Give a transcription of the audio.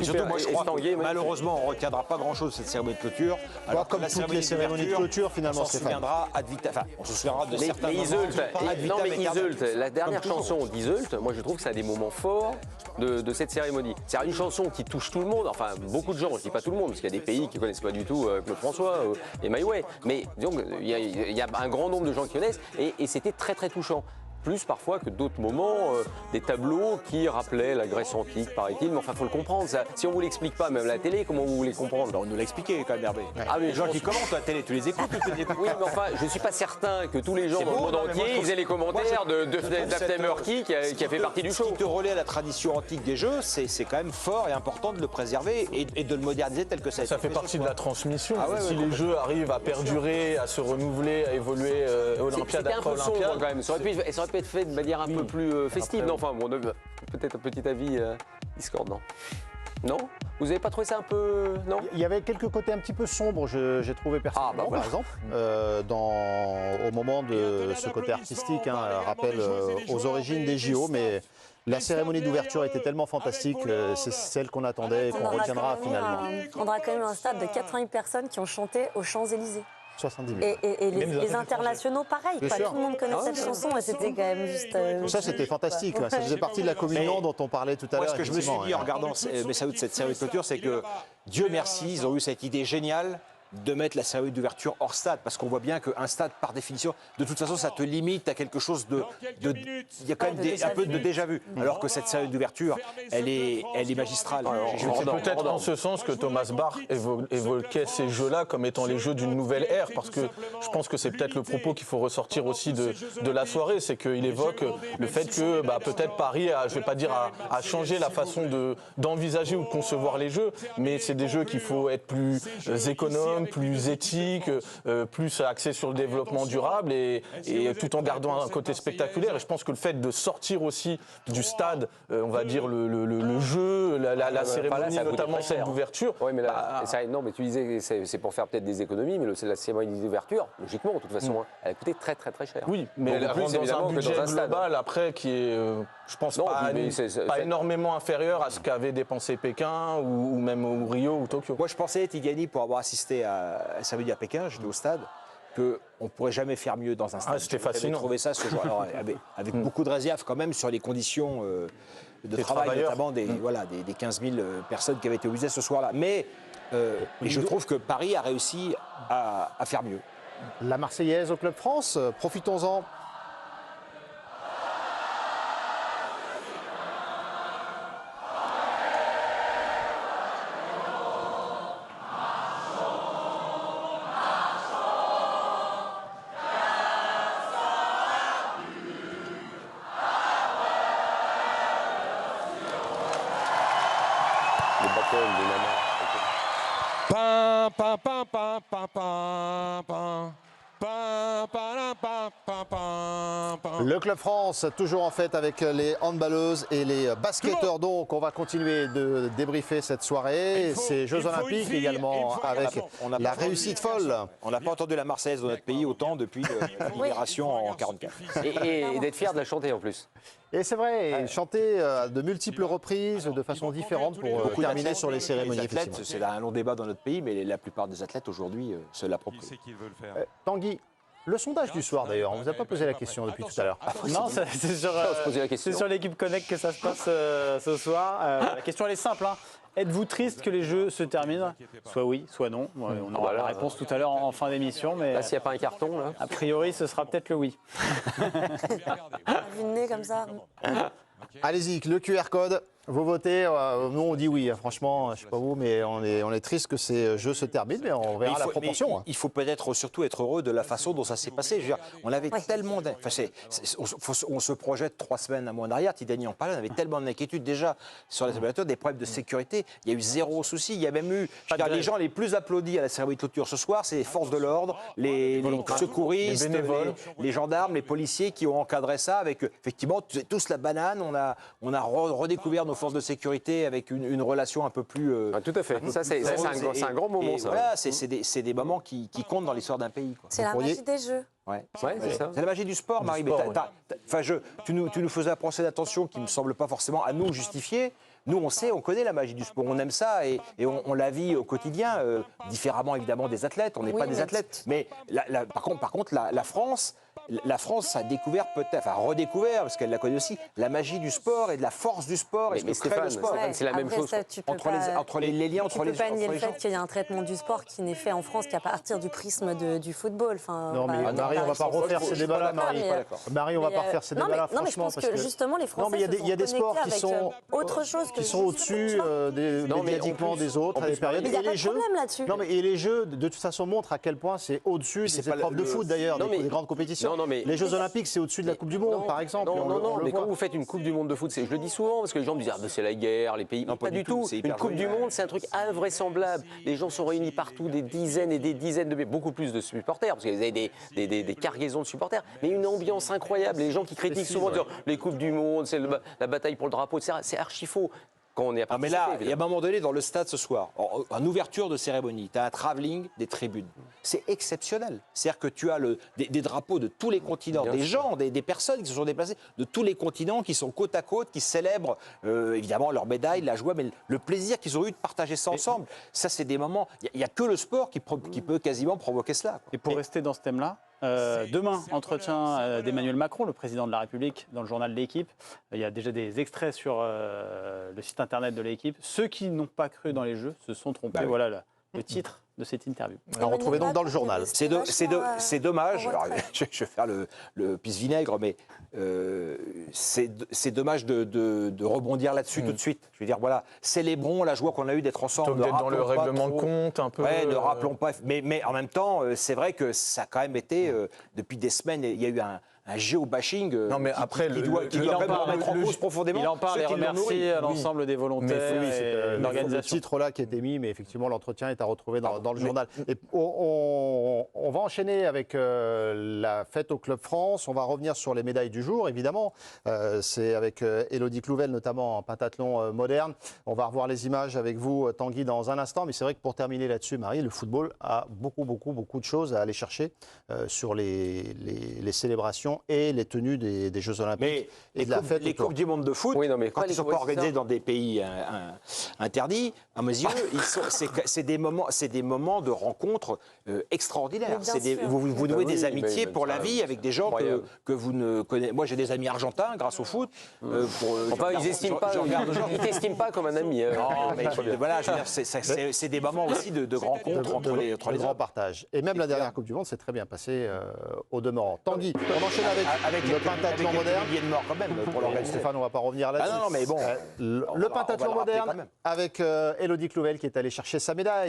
Surtout, moi, je crois que malheureusement, on ne retiendra pas grand-chose de cette cérémonie de clôture. Alors, comme toutes les cérémonies de clôture, finalement, on se souviendra on se souviendra de certains moments. Non, mais Iseult, la dernière chanson d'Iseult, moi je trouve que c'est un des moments forts de cette cérémonie. C'est une chanson qui touche tout le monde, enfin beaucoup de gens, je dis pas tout le monde, parce qu'il y a des pays qui ne connaissent pas du tout Claude François et My Way. Mais disons il y a un grand nombre de gens qui connaissent et c'était très très touchant. Plus parfois que d'autres moments, des tableaux qui rappelaient la Grèce antique, paraît-il. Mais enfin, il faut le comprendre. Ça. Si on ne vous l'explique pas, même à la télé, comment vous voulez comprendre? On nous l'a expliqué quand même, Hervé. Ouais. Ah, mais les gens qui commentent à la télé, tu les écoutes ou tu les écoutes? Oui, mais enfin, je ne suis pas certain que tous les gens dans le monde entier ils aient les commentaires de Daphné Murky qui a fait partie du show. Ce qui te relaie à la tradition antique des jeux, c'est quand même fort et important de le préserver et de le moderniser tel que ça a été fait partie de la transmission. Si ouais, les jeux arrivent à perdurer, à se renouveler, à évoluer Olympiade après Olympiade. Quand même. Ça aurait pu être fait de manière un peu plus festive. Non, enfin, bon, peut-être un petit avis discordant. Non? Vous n'avez pas trouvé ça un peu... Non? Il y avait quelques côtés un petit peu sombres, j'ai trouvé personnellement, par exemple, au moment de ce côté artistique, rappel aux origines des JO, mais la cérémonie d'ouverture était tellement fantastique, c'est celle qu'on attendait et qu'on retiendra finalement. On aura quand même un stade de 80 000 personnes qui ont chanté aux Champs-Élysées. 70 000. Et les internationaux, pareil. Pas tout le monde connaît cette chanson et c'était quand même juste... ça, c'était fantastique. Ça faisait partie de la communion dont on parlait tout à l'heure. Ce que je me suis dit en regardant cette série de clôture, c'est que Dieu merci, ils ont eu cette idée géniale de mettre la cérémonie d'ouverture hors stade, parce qu'on voit bien qu'un stade, par définition, de toute façon, ça te limite à quelque chose de... Il y a quand même un peu de déjà-vu, alors que cette cérémonie d'ouverture, elle est magistrale. C'est peut-être en ce sens que Thomas Bach évoquait ces jeux-là comme étant les jeux d'une nouvelle ère, parce que je pense que c'est peut-être le propos qu'il faut ressortir aussi de la soirée, c'est qu'il évoque le fait que peut-être Paris, je ne vais pas dire a changé la façon d'envisager ou de concevoir les jeux, mais c'est des jeux qu'il faut être plus économes, plus éthique, plus axé sur le développement durable et tout en gardant un côté spectaculaire. Et je pense que le fait de sortir aussi du stade, on va dire le jeu, la cérémonie, notamment celle d'ouverture. Oui, mais non, mais tu disais c'est pour faire peut-être des économies, mais la cérémonie d'ouverture, logiquement, de toute façon, elle a coûté très très très cher. Oui, mais elle rentre dans un budget global après qui est, je pense, pas énormément inférieur à ce qu'avait dépensé Pékin ou même au Rio ou Tokyo. Moi, je pensais, Tigani, pour avoir assisté ça veut dire à Pékin, j'étais au stade, qu'on ne pourrait jamais faire mieux dans un stade. C'était fascinant. J'avais trouvé ça ce jour. Alors, avec beaucoup de réserve quand même sur les conditions de travail, notamment des 15 000 personnes qui avaient été mobilisées ce soir-là. Mais et je trouve que Paris a réussi à faire mieux. La Marseillaise au Club France, profitons-en. Le Club France, toujours en fête avec les handballeuses et les basketteurs. Donc, on va continuer de débriefer cette soirée. Ces Jeux Olympiques également avec la réussite folle. On n'a pas entendu la Marseillaise dans notre pays autant depuis la libération en 1944. Et d'être fier de la chanter en plus. Et c'est vrai, chanter de multiples reprises, de façon différente pour terminer sur les cérémonies. C'est un long débat dans notre pays, mais la plupart des athlètes aujourd'hui se l'approprient. Tanguy, le sondage du soir d'ailleurs, on ne vous a pas posé la question depuis tout à l'heure. Non, c'est sur l'équipe Connect que ça se passe ce soir. La question elle est simple. Êtes-vous triste que les Jeux se terminent? Soit oui, soit non. On aura la réponse tout à l'heure en fin d'émission. Mais là, s'il n'y a pas un carton, là. A priori, ce sera peut-être le oui. Vu le nez comme ça. Allez-y, le QR code. Vous votez, nous on dit oui, franchement, je ne sais pas vous, mais on est triste que ces jeux se terminent, mais on verra la proportion. Il faut peut-être surtout être heureux de la façon dont ça s'est passé. Je veux dire, on avait tellement... on se projette 3 semaines à moins en arrière, Tidani en parlait, on avait tellement d'inquiétudes déjà sur les simulateurs, des problèmes de sécurité, il y a eu zéro souci, il y a même eu... les gens les plus applaudis à la cérémonie de clôture ce soir, c'est les forces de l'ordre, les secouristes, les gendarmes, les policiers qui ont encadré ça avec, effectivement, tous la banane, on a redécouvert nos forces de sécurité avec une relation un peu plus... tout à fait. Ça, c'est un grand moment, ça. Voilà, c'est des moments qui comptent dans l'histoire d'un pays. C'est la magie des Jeux. Ouais, c'est ça. C'est la magie du sport, Marie. Tu nous faisais un procès d'attention qui ne me semble pas forcément à nous justifié. nous, on connaît la magie du sport, on aime ça et on la vit au quotidien, différemment évidemment des athlètes, on n'est pas des athlètes. Mais par contre, la France a découvert redécouvert, parce qu'elle la connaît aussi, la magie du sport et de la force du sport. Mais Stéphane, c'est la même chose. Entre les liens entre les gens. Tu peux pas nier le fait qu'il y a un traitement du sport qui n'est fait en France qu'à partir du prisme du football. Non, mais Marie, on ne va pas refaire ces débats-là, Marie. Marie, on ne va pas refaire ces débats-là, franchement. Non, mais je pense que justement, les Français il y a des sports qui sont autre chose qui sont au-dessus médiatiquement des autres à des périodes. Il n'y a pas de problème là-dessus. Non, mais et les Jeux, de toute façon, montrent à quel point c'est au-dessus des épreuves de foot, d'ailleurs, des grandes compétitions. Les Jeux Olympiques, c'est au-dessus de la Coupe du Monde, par exemple. Non, mais quand vous faites une Coupe du Monde de foot, je le dis souvent, parce que les gens me disent c'est la guerre, les pays. Non, pas du tout. Une Coupe du Monde, c'est un truc invraisemblable. Les gens sont réunis partout, des dizaines et des dizaines beaucoup plus de supporters, parce qu'ils avaient des cargaisons de supporters, mais une ambiance incroyable. Les gens qui critiquent souvent disant les Coupes du Monde, c'est la bataille pour le drapeau, etc. C'est archi faux. Mais là, il y a un moment donné dans le stade ce soir, en ouverture de cérémonie, tu as un travelling des tribunes. C'est exceptionnel. C'est-à-dire que tu as des drapeaux de tous les continents, des personnes qui se sont déplacées de tous les continents, qui sont côte à côte, qui célèbrent évidemment leur médaille, la joie, mais le plaisir qu'ils ont eu de partager ça ensemble. Ça, c'est des moments. Il n'y a que le sport qui peut quasiment provoquer cela. Et pour rester dans ce thème-là, demain, entretien d'Emmanuel Macron, le président de la République, dans le journal de l'Équipe. Il y a déjà des extraits sur le site internet de l'Équipe. Ceux qui n'ont pas cru dans les Jeux se sont trompés. Voilà le titre de cette interview. À retrouver donc dans le journal. C'est dommage. Alors, je vais faire le pisse-vinaigre, mais c'est dommage de rebondir là-dessus tout de suite. Je veux dire, voilà, célébrons la joie qu'on a eue d'être ensemble. Plutôt que d'être dans le règlement de compte, un peu. Ouais, ne rappelons pas. Mais en même temps, c'est vrai que ça a quand même été, depuis des semaines, il y a eu un géobashing qui doit quand même remettre en cause profondément. Il en parle et remercie l'ensemble des volontaires et l'organisation. Le titre-là qui est émis, mais effectivement, l'entretien est à retrouver dans le journal. Et on va enchaîner avec la fête au Club France. On va revenir sur les médailles du jour, évidemment. C'est avec Élodie Clouvel, notamment en pentathlon moderne. On va revoir les images avec vous, Tanguy, dans un instant. Mais c'est vrai que pour terminer là-dessus, Marie, le football a beaucoup de choses à aller chercher sur les célébrations et les tenues des Jeux Olympiques et de la fête. Les Coupes du Monde de foot, quand ils ne sont pas organisés dans des pays interdits, à mes yeux, c'est des moments de rencontres extraordinaires. Vous nouez des amitiés pour la vie avec des gens que vous ne connaissez. Moi, j'ai des amis argentins grâce au foot. Ils t'estiment pas comme un ami. Non, mais voilà, je veux dire, c'est des moments aussi de rencontres entre les grands partages. Et même la dernière Coupe du Monde s'est très bien passée au demeurant. Tanguy, on enchaîne avec le pentathlon moderne. Milliers de morts quand même pour l'organiser. Stéphane, on ne va pas revenir là-dessus. Non, mais bon. Le pentathlon moderne avec Élodie Clouvel qui est allée chercher sa médaille.